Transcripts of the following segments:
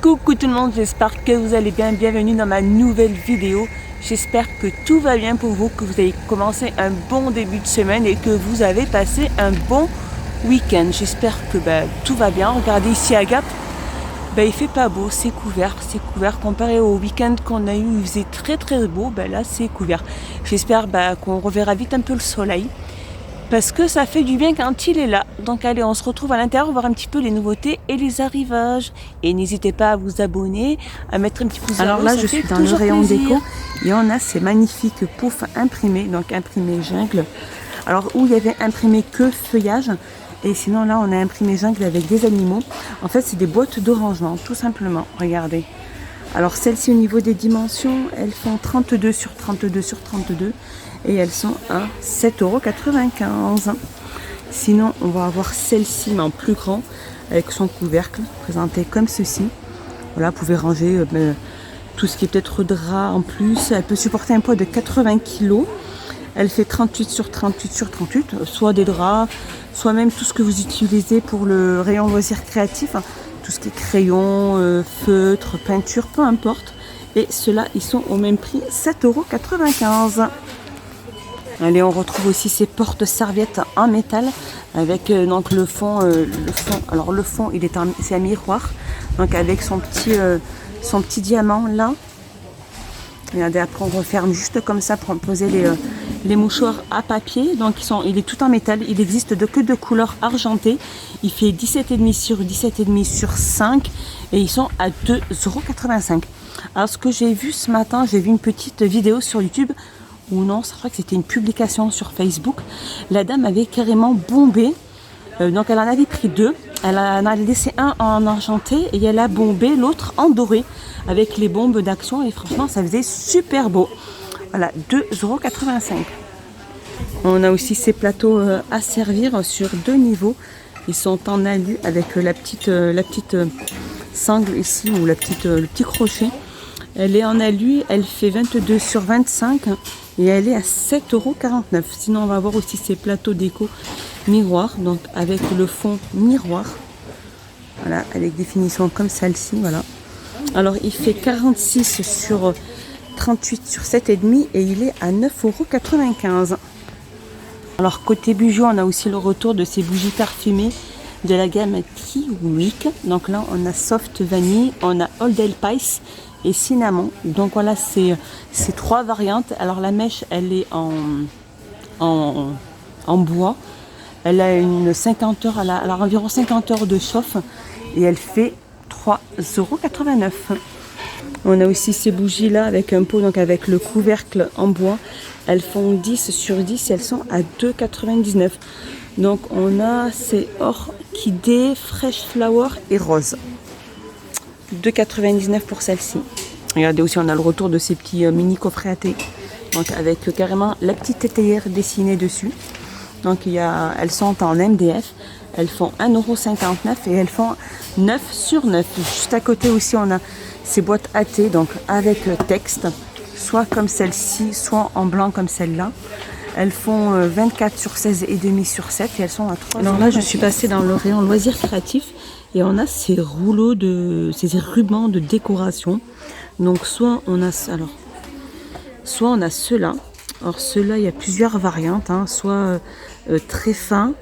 Coucou tout le monde, j'espère que vous allez bien, bienvenue dans ma nouvelle vidéo. J'espère que tout va bien pour vous, que vous avez commencé un bon début de semaine et que vous avez passé un bon week-end. J'espère que tout va bien. Regardez ici à Gap, il fait pas beau, c'est couvert comparé au week-end qu'on a eu, il faisait très beau, là c'est couvert. J'espère qu'on reverra vite un peu le soleil. Parce que ça fait du bien quand il est là. Donc allez, on se retrouve à l'intérieur, voir un petit peu les nouveautés et les arrivages. Et n'hésitez pas à vous abonner, à mettre un petit pouce vers le haut. Alors là, je suis dans le rayon déco et on a ces magnifiques poufs imprimés, donc imprimés jungle. Alors où il y avait imprimé que feuillage, et sinon là on a imprimé jungle avec des animaux. En fait, c'est des boîtes de rangement, tout simplement. Regardez. Alors celles-ci, au niveau des dimensions, elles font 32 sur 32 sur 32. Et elles sont à 7,95 €. Sinon, on va avoir celle-ci, mais en plus grand, avec son couvercle, présenté comme ceci. Voilà, vous pouvez ranger tout ce qui est peut-être drap en plus. Elle peut supporter un poids de 80 kg. Elle fait 38 sur 38 sur 38, soit des draps, soit même tout ce que vous utilisez pour le rayon loisirs créatifs. Tout ce qui est crayon, feutre, peinture, peu importe. Et ceux-là, ils sont au même prix, 7,95 €. Allez, on retrouve aussi ces porte-serviettes en métal avec donc le fond. Alors le fond, c'est un miroir, donc avec son petit diamant là. Regardez, après on referme juste comme ça pour poser les mouchoirs à papier. Donc il est tout en métal. Il existe que de couleur argentée. Il fait 17,5 sur 17,5 sur 5 et ils sont à 2,85 €. Alors ce que j'ai vu ce matin, j'ai vu une petite vidéo sur YouTube. Ou non, je crois que c'était une publication sur Facebook. La dame avait carrément bombé. Donc elle en avait pris deux. Elle en a laissé un en argenté et elle a bombé l'autre en doré avec les bombes d'action. Et franchement, ça faisait super beau. Voilà, 2,85 €. On a aussi ces plateaux à servir sur 2 niveaux. Ils sont en alu avec la petite sangle ici ou le petit crochet. Elle est en alu, elle fait 22 sur 25 et elle est à 7,49 €. Sinon, on va avoir aussi ces plateaux déco miroir, donc avec le fond miroir. Voilà, avec des finitions comme celle-ci, voilà. Alors, il fait 46 sur 38 sur 7,5 et il est à 9,95 €. Alors, côté bijoux, on a aussi le retour de ces bougies parfumées de la gamme Kiwik. Donc là, on a Soft Vanille, on a Old Spice et Cinnamon. Donc voilà, c'est 3 variantes. Alors la mèche, elle est en bois. Elle a une 50 heures, elle a environ 50 heures de chauffe et elle fait 3,89 €. On a aussi ces bougies là avec un pot, donc avec le couvercle en bois. Elles font 10 sur 10 et elles sont à 2,99 €. Donc on a ces orchidées, fresh flower et rose. 2,99 € pour celle-ci. Regardez aussi, on a le retour de ces petits mini coffrets à thé. Donc avec carrément la petite étayère dessinée dessus. Donc elles sont en MDF. Elles font 1,59 € et elles font 9 sur 9. Juste à côté aussi, on a ces boîtes à thé, donc avec texte. Soit comme celle-ci, soit en blanc comme celle-là. Elles font 24 sur 16,5 sur 7 et elles sont à 3 €. Alors là, je suis passée dans le rayon loisirs créatifs et on a ces rouleaux ces rubans de décoration. Donc soit on a ceux-là. Alors ceux-là, il y a plusieurs variantes, soit très fin.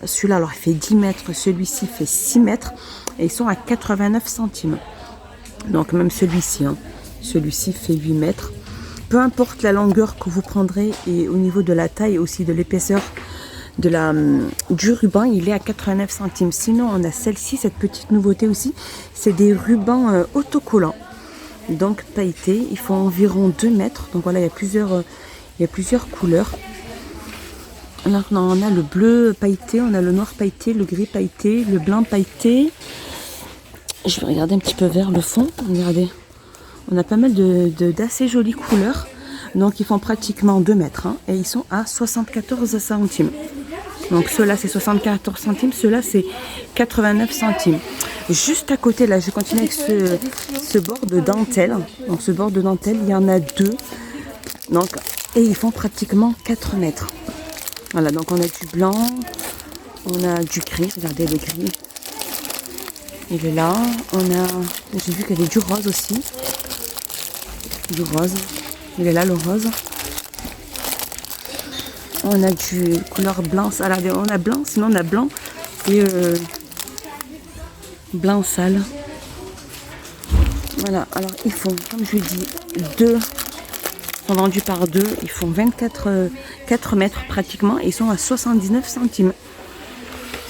Celui-là, alors il fait 10 mètres, celui-ci fait 6 mètres et ils sont à 89 centimes. Donc même celui-ci, celui-ci fait 8 mètres. Peu importe la longueur que vous prendrez et au niveau de la taille aussi de l'épaisseur du ruban, il est à 89 centimes. Sinon, on a celle-ci, cette petite nouveauté aussi, c'est des rubans autocollants. Donc pailletés, ils font environ 2 mètres. Donc voilà, il y a plusieurs couleurs. Alors on a le bleu pailleté, on a le noir pailleté, le gris pailleté, le blanc pailleté. Je vais regarder un petit peu vers le fond. Regardez. On a pas mal d'assez jolies couleurs. Donc ils font pratiquement 2 mètres. Et ils sont à 74 centimes. Donc ceux-là c'est 74 centimes. Ceux-là c'est 89 centimes. Juste à côté là, je continue avec ce bord de dentelle. Donc ce bord de dentelle, il y en a 2. Donc, et ils font pratiquement 4 mètres. Voilà, donc on a du blanc. On a du gris. Regardez le gris. Il est là. J'ai vu qu'il y avait du rose aussi. Du rose. Il est là le rose. On a du couleur blanc. Alors on a blanc, sinon on a blanc et blanc sale. Voilà, alors ils font, comme je vous dis, deux sont vendus par deux. Ils font 4 mètres pratiquement et ils sont à 79 centimes.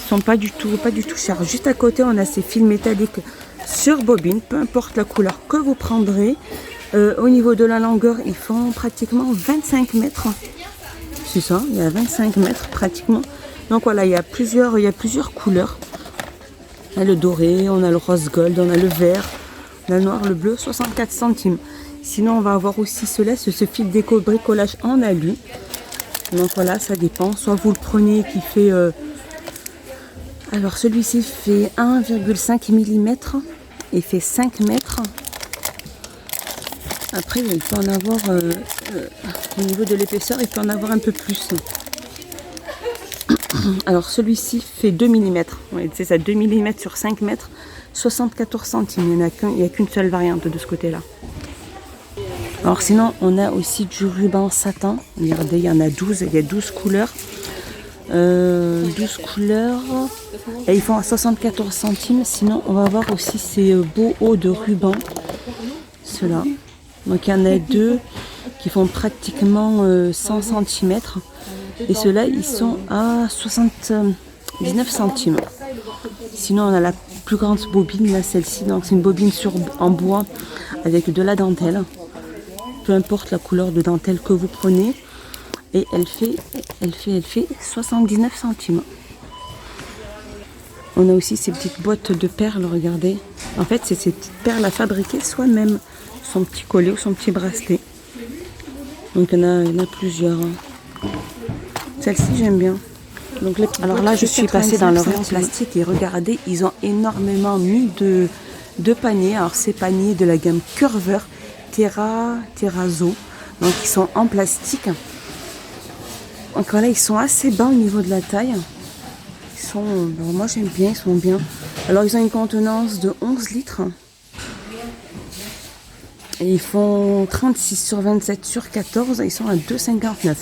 Ils sont pas du tout chers. Juste à côté, on a ces fils métalliques sur bobine, peu importe la couleur que vous prendrez. Au niveau de la longueur, ils font pratiquement 25 mètres. C'est ça, il y a 25 mètres pratiquement. Donc voilà, il y a plusieurs couleurs. On a le doré, on a le rose gold, on a le vert, on a le noir, le bleu, 64 centimes. Sinon, on va avoir aussi ce fil déco bricolage en alu. Donc voilà, ça dépend. Soit vous le prenez qui fait... alors celui-ci fait 1,5 mm. Il fait 5 mètres. Après, il peut en avoir... au niveau de l'épaisseur, il peut en avoir un peu plus. Alors celui-ci fait 2 mm. Ouais, c'est ça, 2 mm sur 5 mètres, 74 centimes. Il n'y a qu'une seule variante de ce côté-là. Alors sinon, on a aussi du ruban satin. Regardez, il y en a 12. Il y a 12 couleurs. 12 couleurs. Et ils font à 74 centimes. Sinon, on va avoir aussi ces beaux hauts de ruban. Ceux-là. Donc il y en a deux qui font pratiquement 100 cm. Et ceux-là, ils sont à 79 centimes. Sinon, on a la plus grande bobine, là, celle-ci. Donc, c'est une bobine en bois avec de la dentelle. Peu importe la couleur de dentelle que vous prenez. Et elle fait 79 centimes. On a aussi ces petites boîtes de perles, regardez. En fait, c'est ces petites perles à fabriquer soi-même. Son petit collier ou son petit bracelet. Donc, il y en a plusieurs. Celle-ci, j'aime bien. Donc, alors là, je suis passée dans le rayon plastique et regardez, ils ont énormément mis de paniers. Alors, ces paniers de la gamme Curver, Terrazzo. Donc, ils sont en plastique. Donc, voilà, ils sont assez bas au niveau de la taille. Moi, j'aime bien, ils sont bien. Alors, ils ont une contenance de 11 litres. Et ils font 36 sur 27 sur 14. Ils sont à 2,59.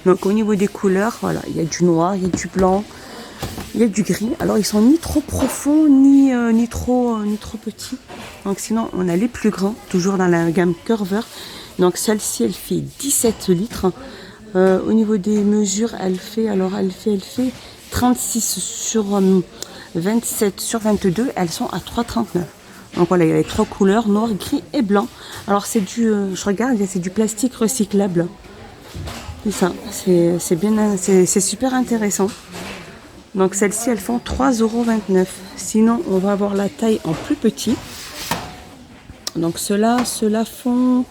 Donc au niveau des couleurs, voilà, il y a du noir, il y a du blanc, il y a du gris. Alors ils sont ni trop profonds, ni trop petits. Donc sinon, on a les plus grands, toujours dans la gamme Curver. Donc celle-ci, elle fait 17 litres. Au niveau des mesures, elle fait 36 sur 27 sur 22. Elles sont à 3,39. Donc voilà, il y a les 3 couleurs, noir, gris et blanc. Alors c'est je regarde, c'est du plastique recyclable. C'est ça, c'est super intéressant. Donc celles-ci, elles font 3,29 €. Sinon, on va avoir la taille en plus petit. Donc ceux-là font...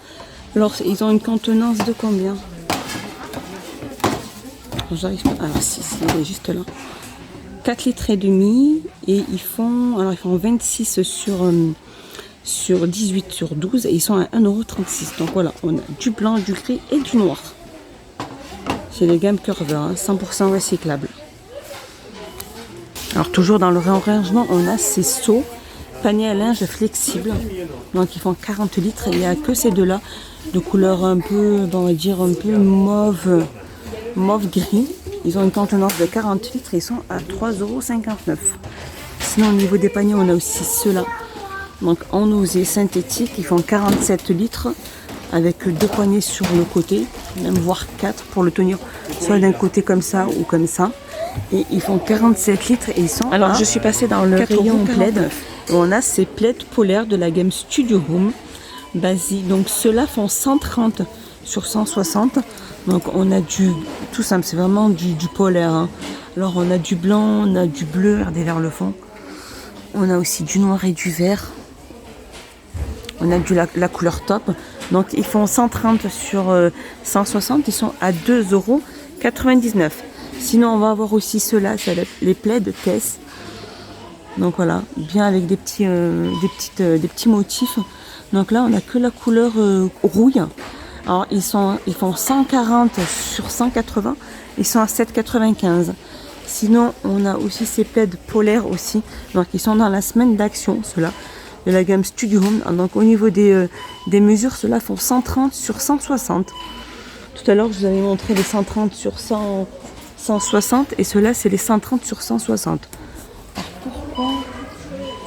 Alors, ils ont une contenance de combien? J'arrive pas... Alors si, il est juste là. 4 litres et demi. Et ils font 26 sur 18 sur 12. Et ils sont à 1,36 €. Donc voilà, on a du blanc, du gris et du noir. C'est les gammes Curver, 100% recyclable. Alors toujours dans le réarrangement, on a ces seaux, paniers à linge flexibles. Donc ils font 40 litres. Il n'y a que ces deux-là, de couleur un peu, on va dire un peu mauve gris. Ils ont une contenance de 40 litres et ils sont à 3,59 €. Sinon au niveau des paniers, on a aussi ceux-là. Donc en osier synthétique, ils font 47 litres. Avec 2 poignées sur le côté, même voire 4 pour le tenir soit d'un côté comme ça ou comme ça. Et ils font 47 litres et ils sont... Alors je suis passée dans le rayon plaid. On a ces plaids polaires de la gamme Studio Home basique. Donc ceux-là font 130 sur 160. Donc on a tout simple, c'est vraiment du polaire. Hein. Alors on a du blanc, on a du bleu, regardez vers le fond. On a aussi du noir et du vert. On a la couleur top. Donc ils font 130 sur 160, ils sont à 2,99 €. Sinon on va avoir aussi ceux-là, c'est les plaids de Tess. Donc voilà, bien avec des petits motifs. Donc là on a que la couleur rouille. Alors ils font 140 sur 180, ils sont à 7,95 €. Sinon, on a aussi ces plaids polaires aussi. Donc, ils sont dans la semaine d'action, ceux-là, de la gamme Studio Home. Donc, au niveau des mesures, ceux-là font 130 sur 160. Tout à l'heure, je vous avais montré les 130 sur 160. Et ceux-là, c'est les 130 sur 160. Alors, pourquoi?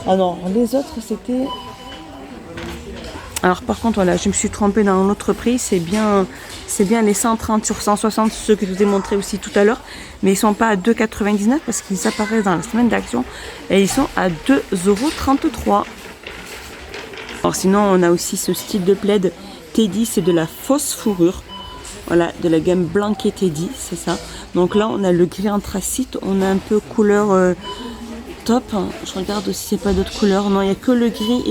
Alors, les autres, c'était... Alors, par contre, voilà, je me suis trompée dans l'autre prix. C'est bien les 130 sur 160, ceux que je vous ai montré aussi tout à l'heure. Mais ils ne sont pas à 2,99 parce qu'ils apparaissent dans la semaine d'action. Et ils sont à 2,33 €. Alors, sinon, on a aussi ce style de plaid Teddy. C'est de la fausse fourrure. Voilà, de la gamme Blanquet Teddy, c'est ça. Donc là, on a le gris anthracite. On a un peu couleur top. Je regarde aussi s'il n'y a pas d'autres couleurs. Non, il n'y a que le gris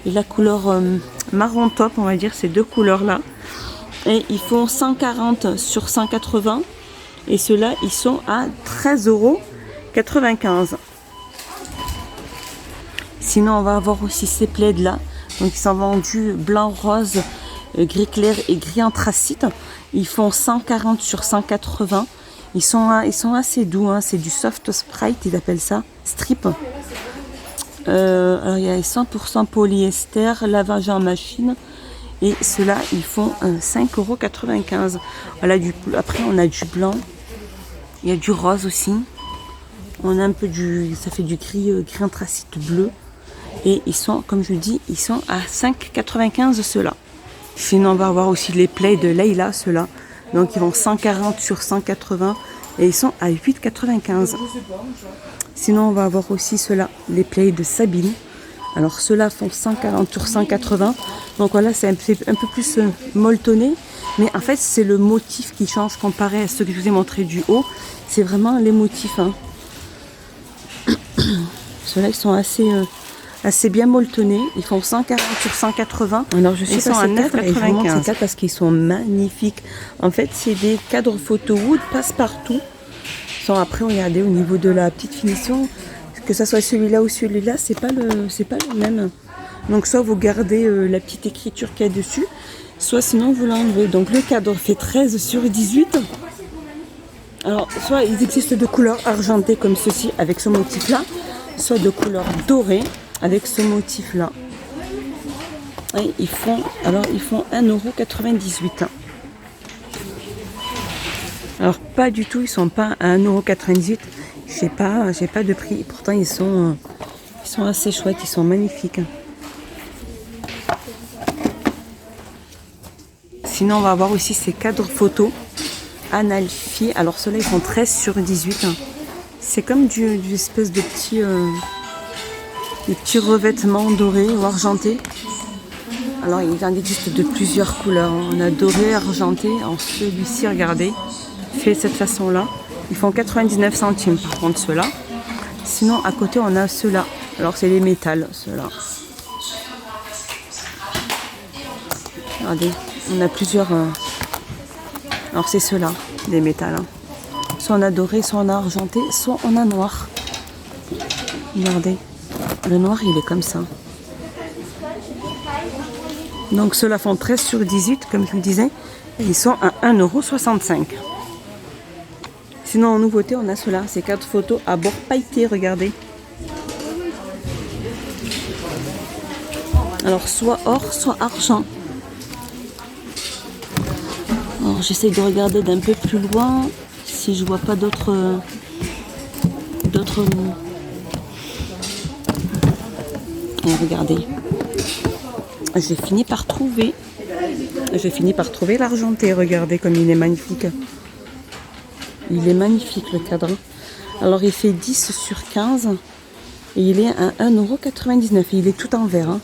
et la couleur marron top, on va dire, ces deux couleurs-là. Et ils font 140 sur 180. Et ceux-là, ils sont à 13,95 €. Sinon, on va avoir aussi ces plaids-là. Donc, ils sont vendus blanc, rose, gris clair et gris anthracite. Ils font 140 sur 180. Ils sont assez doux. Hein. C'est du soft sprite, ils appellent ça. Strip. Alors, il y a 100% polyester, lavage en machine. Et ceux-là, ils font 5,95 €. Voilà, après, on a du blanc. Il y a du rose aussi. On a un peu ça fait du gris anthracite bleu. Et ils sont, comme je dis, ils sont à 5,95 € ceux-là. Sinon, on va avoir aussi les plaids de Leila, ceux-là. Donc, ils vont 140 sur 180. Et ils sont à 8,95 €. Sinon, on va avoir aussi ceux-là, les plaids de Sabine. Alors, ceux-là font 140 sur 180. Donc, voilà, c'est un peu plus molletonné. Mais en fait, c'est le motif qui change comparé à ceux que je vous ai montré du haut. C'est vraiment les motifs. Hein. Ceux-là, ils sont assez bien molletonnés. Ils font 140 sur 180. Alors, je suis passée à 9,95 € parce qu'ils sont magnifiques. En fait, c'est des cadres photo wood passe-partout. Après, regardez, au niveau de la petite finition, que ça soit celui-là ou celui-là, c'est pas le même. Donc, soit vous gardez la petite écriture qu'il y a dessus, soit sinon vous l'enlevez. Donc, le cadre fait 13 sur 18. Alors, soit ils existent de couleur argentée comme ceci avec ce motif-là, soit de couleur dorée avec ce motif-là. Et ils font 1,98 €. Alors pas du tout, ils sont pas à 1,98 €. J'ai pas de prix. Pourtant ils sont assez chouettes, ils sont magnifiques. Sinon on va avoir aussi ces cadres photos Analfi. Alors ceux-là ils font 13 sur 18. C'est comme du espèce de petits revêtements dorés ou argentés. Alors il en existe de plusieurs couleurs. On a doré, argenté. En celui-ci, regardez, fait de cette façon-là. Ils font 99 centimes par contre ceux-là. Sinon à côté on a ceux-là. Alors c'est les métals ceux-là. Regardez, on a plusieurs. Alors c'est ceux-là, les métals. Hein. Soit on a doré, soit on a argenté, soit on a noir. Regardez, le noir il est comme ça. Donc ceux-là font 13 sur 18 comme je vous disais. Et ils sont à 1,65 €. Sinon en nouveauté on a ceux-là, ces 4 photos à bord pailleté, regardez. Alors soit or, soit argent. Alors j'essaye de regarder d'un peu plus loin si je vois pas d'autres. Regardez. J'ai fini par trouver l'argenté. Regardez comme il est magnifique. Il est magnifique le cadre. Alors il fait 10 sur 15 et il est à 1,99 €. Il est tout en vert. Hein.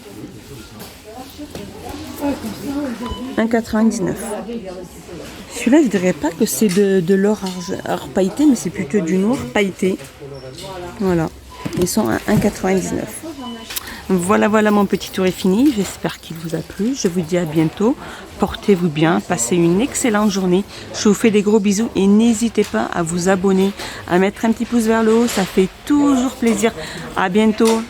1,99 €. Celui-là, je dirais pas que c'est de l'or pailleté, mais c'est plutôt du noir pailleté. Voilà. Ils sont à 1,99 €. Voilà, mon petit tour est fini. J'espère qu'il vous a plu. Je vous dis à bientôt. Portez-vous bien. Passez une excellente journée. Je vous fais des gros bisous et n'hésitez pas à vous abonner, à mettre un petit pouce vers le haut. Ça fait toujours plaisir. À bientôt.